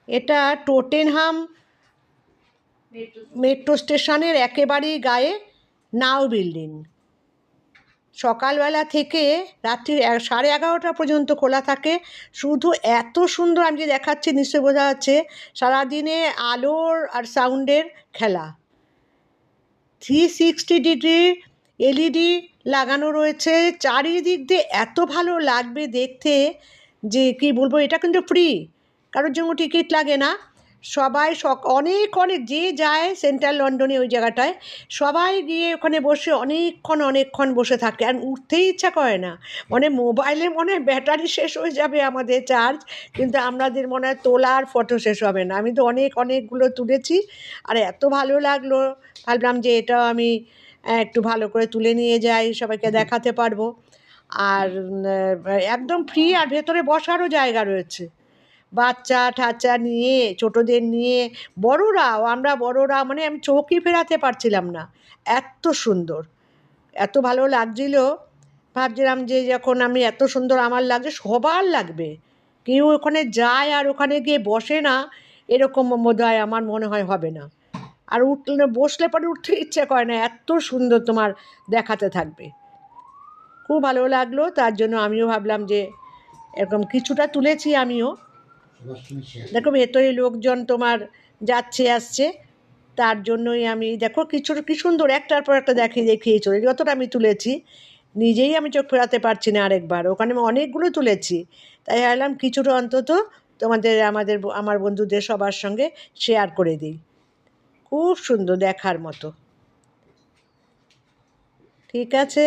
এটা Tottenham metro স্টেশনের একেবারেই গায়ে নাও বিল্ডিং। সকালবেলা থেকে রাত্রি 11:30 পর্যন্ত খোলা থাকে। শুধু এত সুন্দর, আমি যে দেখাচ্ছি নিশ্চয়ই বোঝা যাচ্ছে, সারাদিনে আলোর আর সাউন্ডের খেলা। 360 ডিগ্রি এলইডি লাগানো রয়েছে চারিদিক দিয়ে, এত ভালো লাগবে দেখতে যে কি বলবো। এটা কিন্তু ফ্রি, কারোর জন্য টিকিট লাগে না। সবাই অনেক অনেক যে যায় সেন্ট্রাল লন্ডনে ওই জায়গাটায়, সবাই গিয়ে ওখানে বসে অনেকক্ষণ বসে থাকে, আর উঠতেই ইচ্ছা করে না। মানে মোবাইলে মনে হয় ব্যাটারি শেষ হয়ে যাবে আমাদের চার্জ, কিন্তু আমাদের মনে হয় তোলা আর ফটো শেষ হবে না। আমি তো অনেকগুলো তুলেছি, আর এত ভালো লাগলো, ভাবলাম যে এটাও আমি একটু ভালো করে তুলে নিয়ে যাই, সবাইকে দেখাতে পারবো। আর একদম ফ্রি, আর ভেতরে বসারও জায়গা রয়েছে, বাচ্চা ঠাচ্চা নিয়ে, ছোটদের নিয়ে, বড়রাও, আমরা বড়রা মানে আমি চোখই ফেরাতে পারছিলাম না, এত সুন্দর, এত ভালো লাগছিল। ভাবছিলাম যে যখন আমি এত সুন্দর আমার লাগছে, সবার লাগবে। কেউ ওখানে যায় আর ওখানে গিয়ে বসে না, এরকম বোধহয় আমার মনে হয় হবে না। আর উঠলে বসলে পরে উঠতে ইচ্ছে করে না, এত সুন্দর তোমার দেখাতে থাকবে। খুব ভালো লাগলো, তার জন্য আমিও ভাবলাম যে এরকম কিছুটা তুলেছি আমিও। দেখো ভেতরে লোকজন তোমার যাচ্ছে আসছে, তার জন্যই আমি দেখো কি সুন্দর একটার পর একটা দেখিয়ে চলে, যতটা আমি তুলেছি নিজেই আমি চোখ ফেরাতে পারছি না আরেকবার। ওখানে আমি অনেকগুলো তুলেছি, তাই ভাবলাম কিছুটা অন্তত আমার বন্ধুদের সবার সঙ্গে শেয়ার করে দিই। খুব সুন্দর, দেখার মতো। ঠিক আছে।